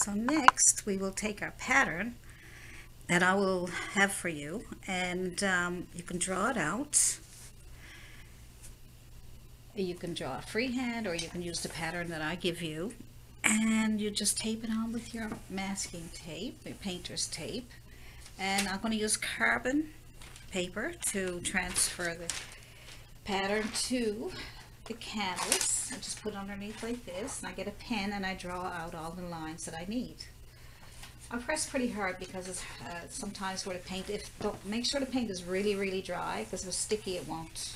So next we will take our pattern that I will have for you, and you can draw it out. You can draw freehand, or you can use the pattern that I give you, and you just tape it on with your masking tape, your painter's tape. And I'm going to use carbon paper to transfer the pattern to the canvas. I just put it underneath like this, and I get a pen and I draw out all the lines that I need. I press pretty hard because it's sometimes where the paint, don't make sure the paint is really dry, because if it's sticky it won't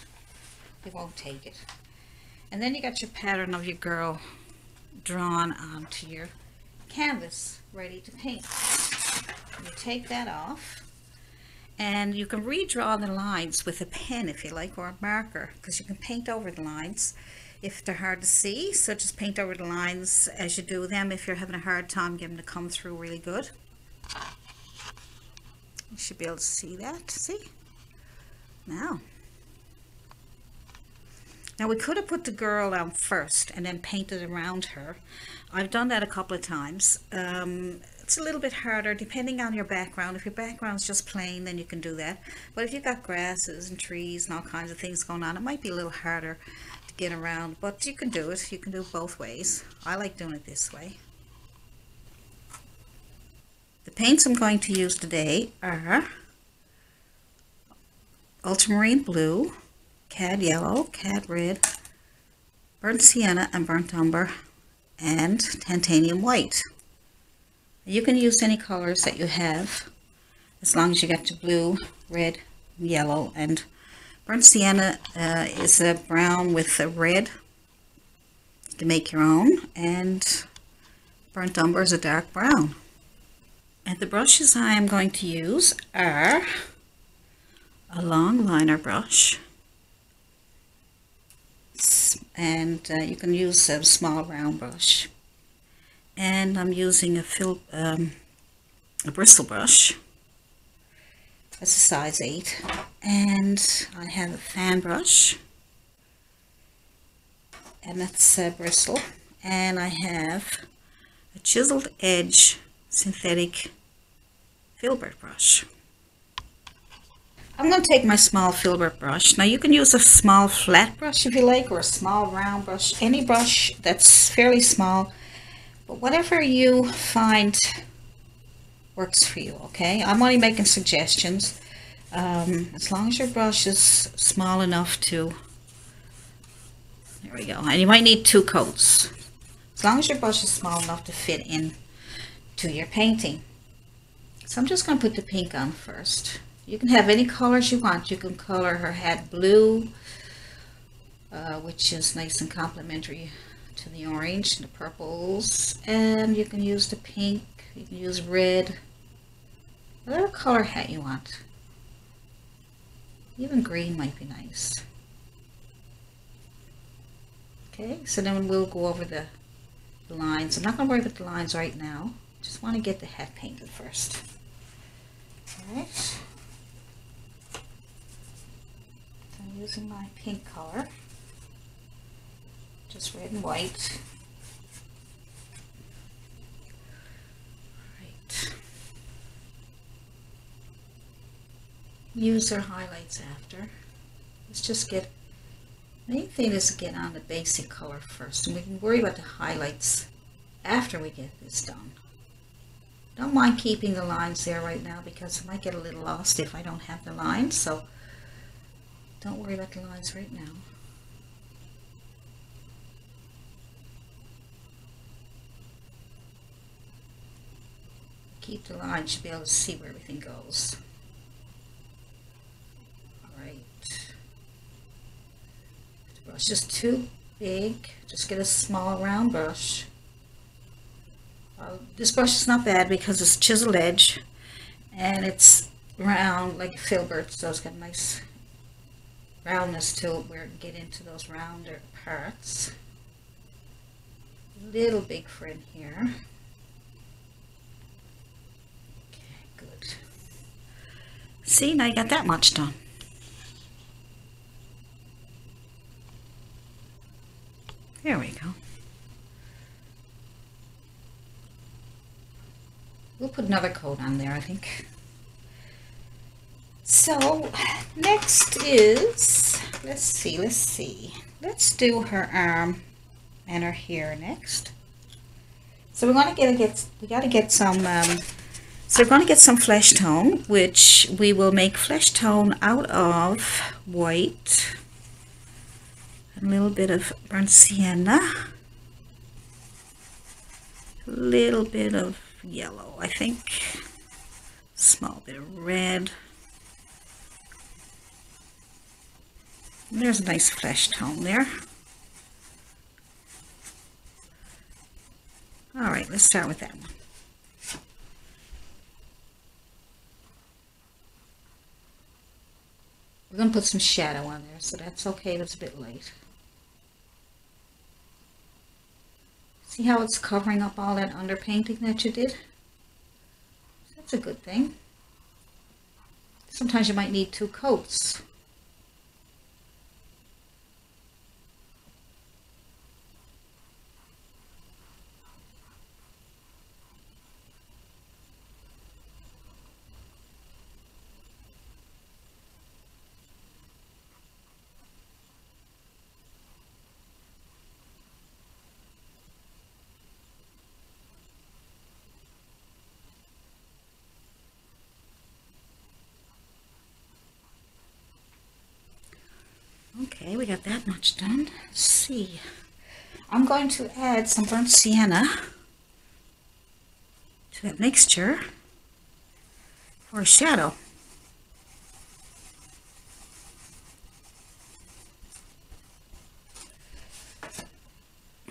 take it. And then you got your pattern of your girl drawn onto your canvas, ready to paint. You take that off, and you can redraw the lines with a pen if you like, or a marker, because you can paint over the lines if they're hard to see. So just paint over the lines as you do them. If you're having a hard time getting them to come through really good, you should be able to see that. See? Now we could have put the girl on first and then painted around her. I've done that a couple of times. It's a little bit harder depending on your background. If your background's just plain, then you can do that. But if you've got grasses and trees and all kinds of things going on, it might be a little harder to get around. But you can do it. You can do it both ways. I like doing it this way. The paints I'm going to use today are Ultramarine Blue, Cad Yellow, Cad Red, Burnt Sienna and Burnt Umber, and Titanium White. You can use any colors that you have, as long as you got your blue, red, yellow, and Burnt Sienna is a brown with a red. You can make your own, and Burnt Umber is a dark brown. And the brushes I am going to use are a long liner brush, and you can use a small round brush. And I'm using a bristle brush. That's a size 8. And I have a fan brush, and that's bristle. And I have a chiseled edge synthetic Filbert brush. I'm going to take my small Filbert brush. Now you can use a small flat brush if you like, or a small round brush, any brush that's fairly small. But whatever you find works for you, okay? I'm only making suggestions. As long as your brush is small enough to, there we go. And you might need 2 coats. As long as your brush is small enough to fit in to your painting. So I'm just going to put the pink on first. You can have any colors you want. You can color her hat blue, which is nice and complementary to the orange and the purples, and you can use the pink, you can use red, whatever color hat you want. Even green might be nice. Okay, so then we'll go over the lines. I'm not going to worry about the lines right now. Just want to get the hat painted first. Alright. So I'm using my pink color. Just red and white. Right. Use our highlights after. Let's just get, main thing is to get on the basic color first, and we can worry about the highlights after we get this done. Don't mind keeping the lines there right now, because I might get a little lost if I don't have the lines, so don't worry about the lines right now. Keep the line, you should be able to see where everything goes. Alright. The brush is too big. Just get a small round brush. This brush is not bad because it's chiseled edge and it's round like Filbert, so it's got a nice roundness to it where it can get into those rounder parts. A little big for in here. Good. See, now you got that much done. There we go. We'll put another coat on there, I think. So next is, let's see. Let's do her arm and her hair next. So we're going to get some flesh tone, which we will make flesh tone out of white, a little bit of burnt sienna, a little bit of yellow, I think, small bit of red. There's a nice flesh tone there. All right, let's start with that one. We're going to put some shadow on there, so that's okay if it's a bit light. See how it's covering up all that underpainting that you did? That's a good thing. Sometimes you might need 2 coats. Okay, we got that much done. Let's see. I'm going to add some burnt sienna to that mixture for a shadow.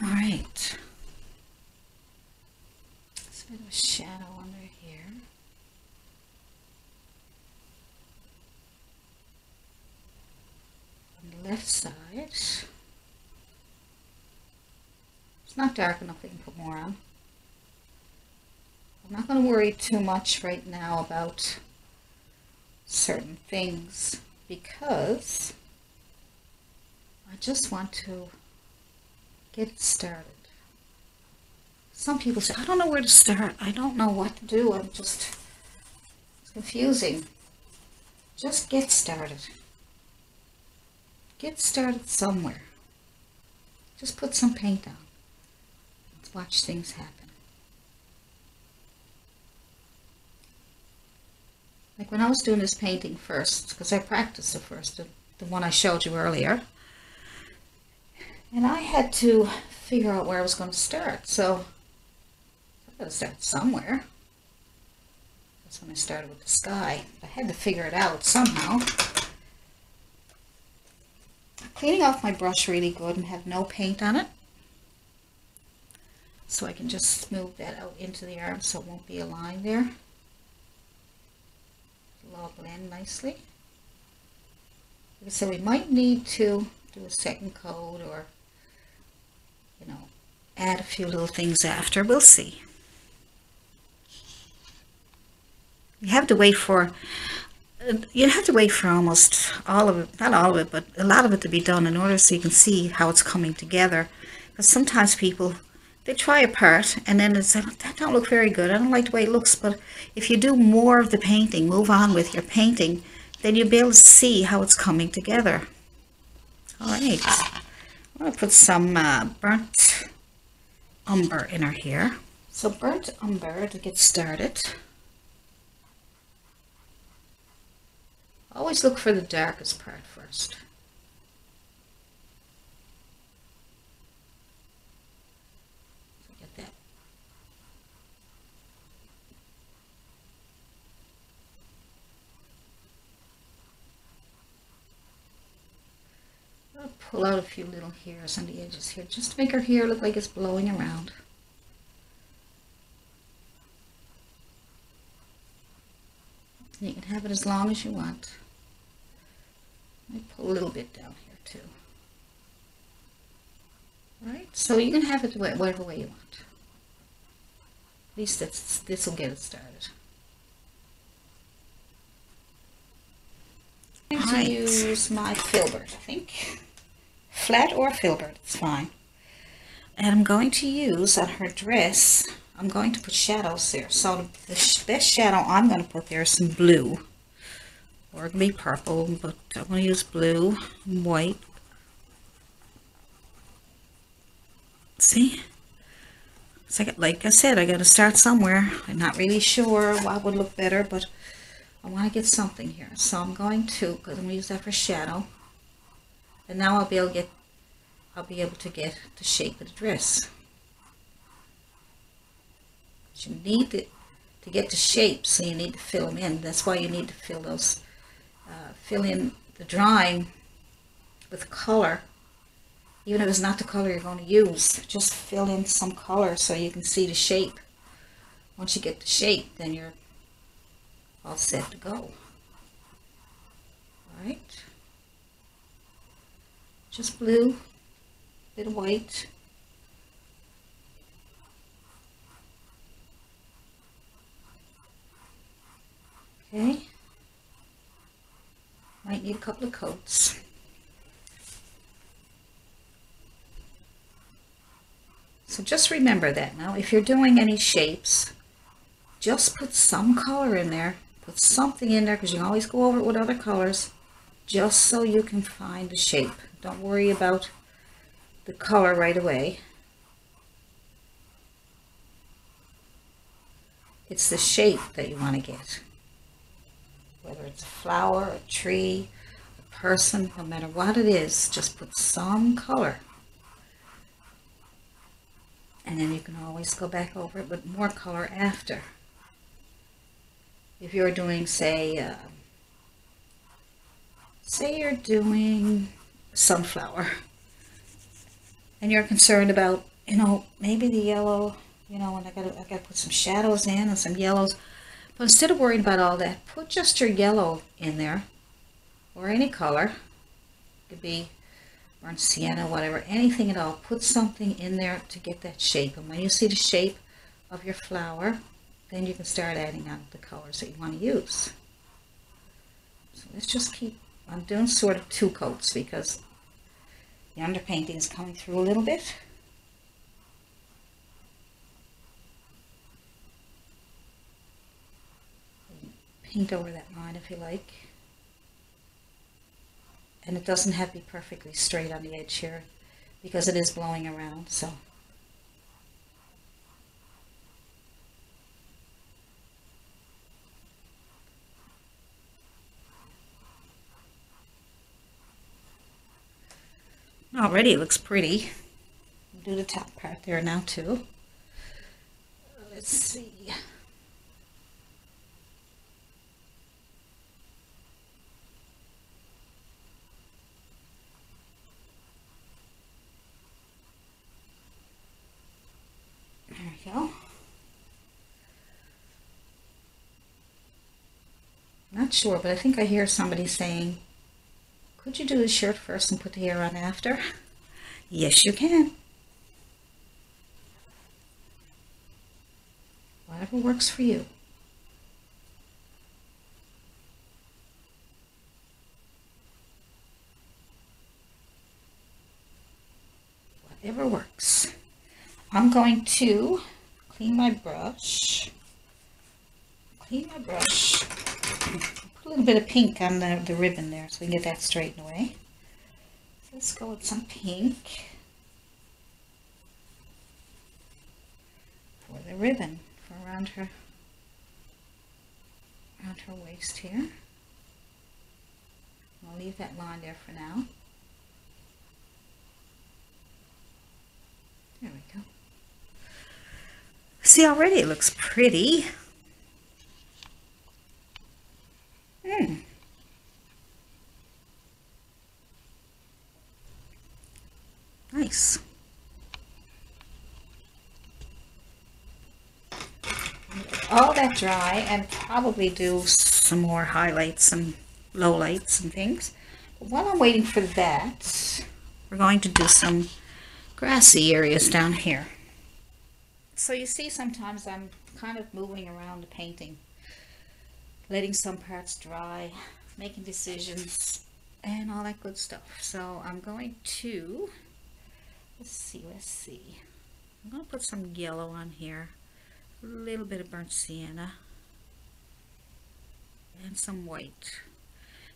All right. Let's put a shadow under here. Left side. It's not dark enough, we can put more on. I'm not going to worry too much right now about certain things because I just want to get started. Some people say, I don't know where to start. I don't know what to do. It's confusing. Just get started. Get started somewhere. Just put some paint on. Let's watch things happen. Like when I was doing this painting first, because I practiced the first, the one I showed you earlier, and I had to figure out where I was going to start. So I've got to start somewhere. That's when I started with the sky. I had to figure it out somehow. Cleaning off my brush really good and have no paint on it, so I can just smooth that out into the arm so it won't be a line there. It'll all blend nicely. So we might need to do a second coat or, you know, add a few little things after. We'll see. You have to wait for almost all of it, not all of it, but a lot of it to be done in order so you can see how it's coming together. Because sometimes people, they try a part and then they say, that don't look very good. I don't like the way it looks. But if you do more of the painting, move on with your painting, then you'll be able to see how it's coming together. All right. I'm going to put some burnt umber in her hair. So burnt umber to get started. Always look for the darkest part first. So get that. I'll pull out a few little hairs on the edges here, just to make her hair look like it's blowing around. You can have it as long as you want. Let me pull a little bit down here too. Right? So you can have it whatever way you want. At least this will get it started. I'm going to use my Filbert, I think. Flat or Filbert, it's fine. And I'm going to use on her dress, I'm going to put shadows there. So the best shadow I'm going to put there is some blue. Or it can be purple, but I'm going to use blue and white. See? So like I said, I got to start somewhere. I'm not really sure what would look better, but I want to get something here. So I'm going to, because I'm going to use that for shadow. And now I'll be able to get the shape of the dress. But you need to get the shape, so you need to fill them in. That's why you need to fill those, fill in the drawing with color. Even if it's not the color you're going to use, just fill in some color so you can see the shape. Once you get the shape, then you're all set to go. Alright. Just blue, bit of white. Okay. Might need a couple of coats. So just remember that now, if you're doing any shapes, just put some color in there, put something in there, because you can always go over it with other colors, just so you can find the shape. Don't worry about the color right away. It's the shape that you want to get. Whether it's a flower, a tree, a person, no matter what it is, just put some color. And then you can always go back over it with more color after. If you're doing, say you're doing sunflower, and you're concerned about, maybe the yellow, and I gotta put some shadows in and some yellows. But instead of worrying about all that, put just your yellow in there, or any color. It could be burnt sienna, whatever, anything at all. Put something in there to get that shape. And when you see the shape of your flower, then you can start adding on the colors that you want to use. So let's just I'm doing sort of 2 coats because the underpainting is coming through a little bit. Paint over that line if you like. And it doesn't have to be perfectly straight on the edge here because it is blowing around, so. Already it looks pretty. I'll do the top part there now too. Let's see. There we go. Not sure, but I think I hear somebody saying, could you do the shirt first and put the hair on after? Yes, you can. Whatever works for you. Whatever works. I'm going to clean my brush. Put a little bit of pink on the ribbon there so we can get that straightened away. So let's go with some pink for the ribbon, for around her waist here. I'll leave that line there for now. There we go. See, already it looks pretty. Nice. All that dry and probably do some more highlights and lowlights and things. But while I'm waiting for that, we're going to do some grassy areas down here. So you see, sometimes I'm kind of moving around the painting, letting some parts dry, making decisions, and all that good stuff. So I'm going to, let's see. I'm going to put some yellow on here. a little bit of burnt sienna, and some white.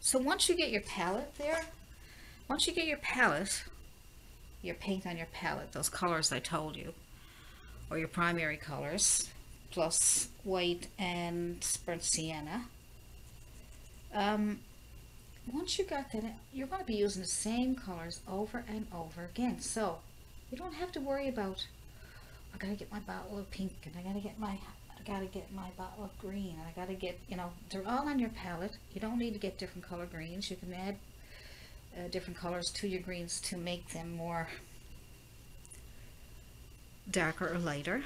So once you get your palette there, once you get your palette, your paint on your palette, those colors I told you, or your primary colors, plus white and burnt sienna, once you got that, you're going to be using the same colors over and over again. So you don't have to worry about, I gotta get my bottle of pink, and I gotta get my bottle of green, and I gotta get, you know, they're all on your palette. You don't need to get different color greens. You can add different colors to your greens to make them more darker or lighter.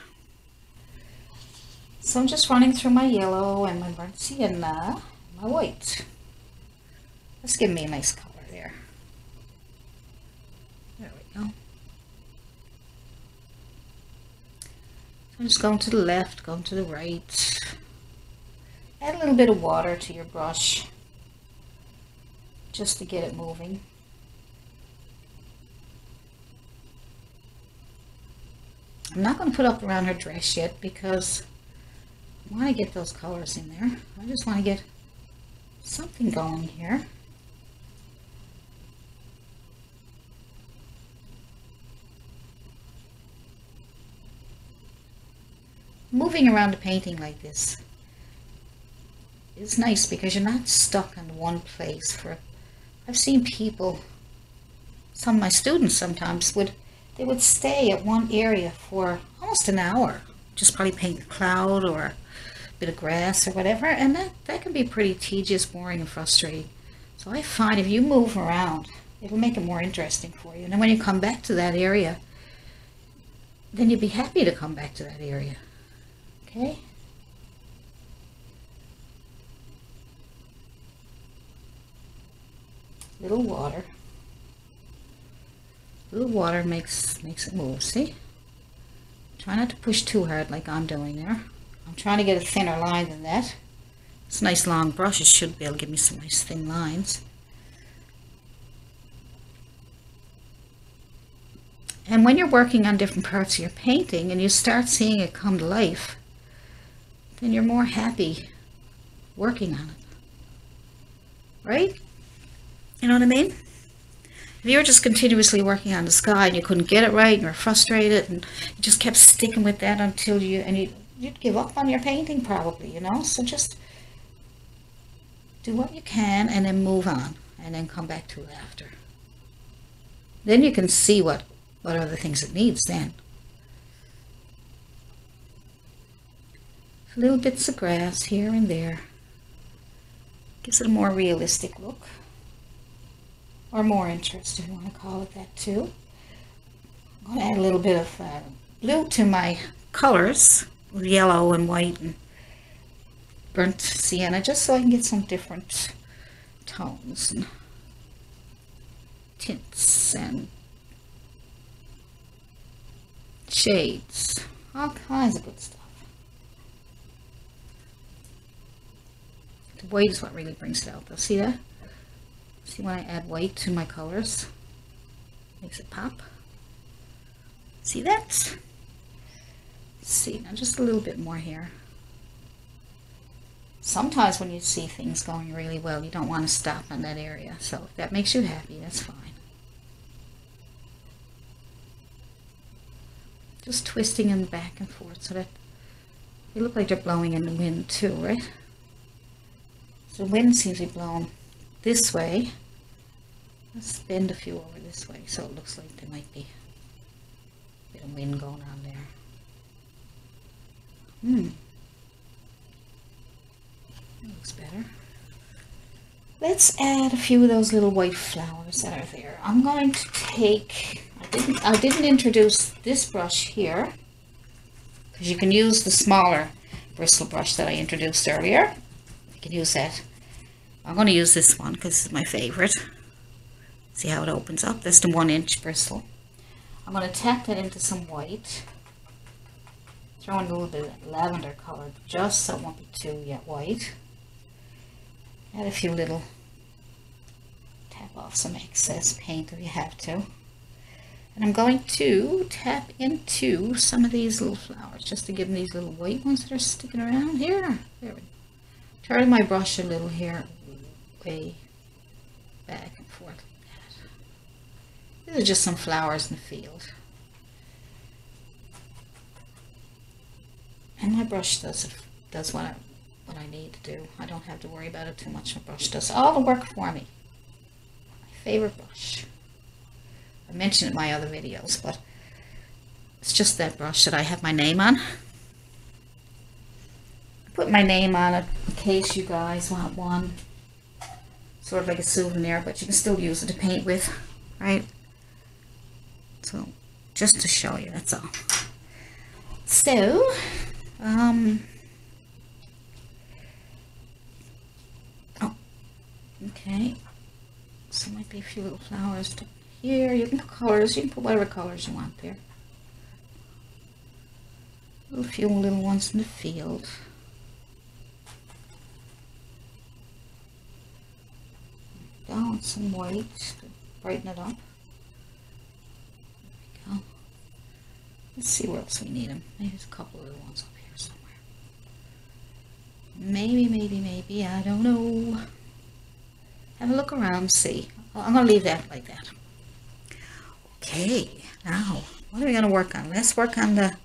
So I'm just running through my yellow and my burnt sienna, my white. Let's give me a nice color there. There we go. I'm just going to the left, going to the right. Add a little bit of water to your brush just to get it moving. I'm not going to put up around her dress yet because I want to get those colors in there. I just want to get something going here. Moving around the painting like this is nice because you're not stuck in one place. I've seen people, some of my students sometimes they would stay at one area for almost an hour, just probably paint a cloud or a bit of grass or whatever, and that can be pretty tedious, boring, and frustrating. So I find if you move around, it'll make it more interesting for you. And then when you come back to that area, then you'll be happy to come back to that area. Okay. Little water. Little water makes it move. See? Try not to push too hard like I'm doing there. I'm trying to get a thinner line than that. This nice long brush should be able to give me some nice thin lines. And when you're working on different parts of your painting and you start seeing it come to life, then you're more happy working on it. Right? You know what I mean? If you were just continuously working on the sky and you couldn't get it right and you were frustrated and you just kept sticking with that until you'd give up on your painting probably, you know? So just do what you can and then move on and then come back to it after. Then you can see what other things it needs then. Little bits of grass here and there. Gives it a more realistic look. Or more interest, if you want to call it that too. I'm going to add a little bit of blue to my colors, with yellow and white and burnt sienna, just so I can get some different tones and tints and shades, all kinds of good stuff. The white is what really brings it out though. See that? See when I add white to my colors? Makes it pop. See that? See, now just a little bit more here. Sometimes when you see things going really well, you don't want to stop in that area. So if that makes you happy, that's fine. Just twisting them back and forth so that they look like they're blowing in the wind too, right? So the wind seems to be blowing this way. Let's bend a few over this way so it looks like there might be a bit of wind going on there. That looks better. Let's add a few of those little white flowers that are there. I'm going to take, I didn't introduce this brush here because you can use the smaller bristle brush that I introduced earlier. You can use that. I'm going to use this one because it's my favorite. See how it opens up? That's the 1-inch bristle. I'm going to tap that into some white. Throw in a little bit of lavender color just so it won't be too yet white. Add a few little, tap off some excess paint if you have to. And I'm going to tap into some of these little flowers just to give them these little white ones that are sticking around here. There we go. Turning my brush a little here, way back and forth like that. These are just some flowers in the field. And my brush does what I need to do. I don't have to worry about it too much. My brush does all the work for me. My favorite brush. I mentioned it in my other videos, but it's just that brush that I have my name on. I put my name on it in case you guys want one. Sort of like a souvenir, but you can still use it to paint with, right? So, just to show you, that's all. So, oh, okay. So might be a few little flowers to here. You can put colors. You can put whatever colors you want there. A few little ones in the field. Down some white to brighten it up. There we go. Let's see where else we need them. Maybe there's a couple little ones up here somewhere. Maybe. I don't know. Have a look around, see. I'm going to leave that like that. Okay, now what are we going to work on? Let's work on the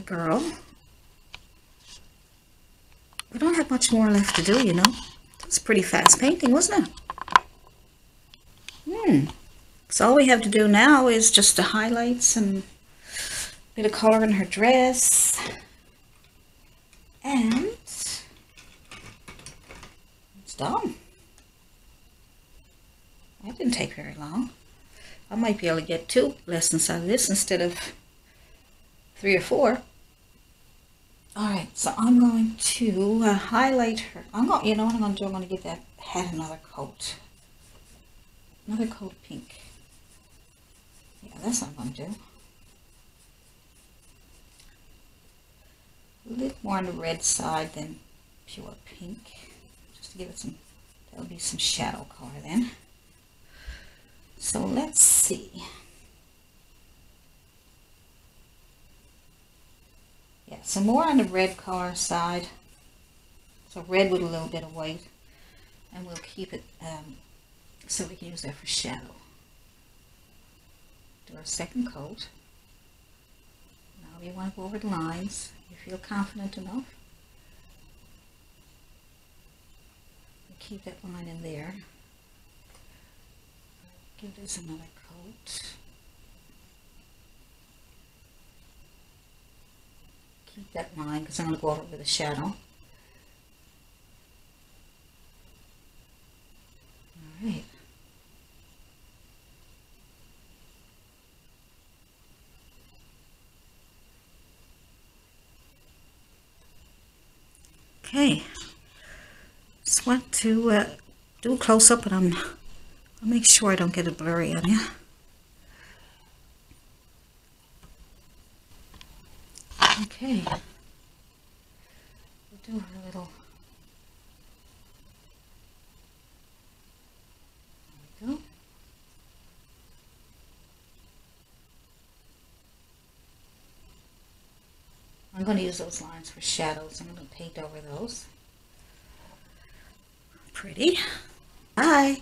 girl. We don't have much more left to do, you know. It's pretty fast painting, wasn't it? So all we have to do now is just the highlights and a bit of color in her dress. And it's done. That didn't take very long. I might be able to get 2 lessons out of this instead of 3 or 4. Alright, so I'm going to highlight her. You know what I'm going to do? I'm going to give that hat another coat. Another coat of pink. Yeah, that's what I'm going to do. A little more on the red side than pure pink. Just to give it some, that'll be some shadow color then. So let's see. Yeah, some more on the red color side. So red with a little bit of white. And we'll keep it so we can use that for shadow. Do our second coat. Now you want to go over the lines. You feel confident enough. Keep that line in there. Give this another coat. Keep that line because I'm going to go over it with a shadow. Alright. Okay. Just want to do a close-up, but I'll make sure I don't get it blurry on you. Okay. We'll do her little. There we go. I'm going to use those lines for shadows. I'm going to paint over those. Pretty. Bye.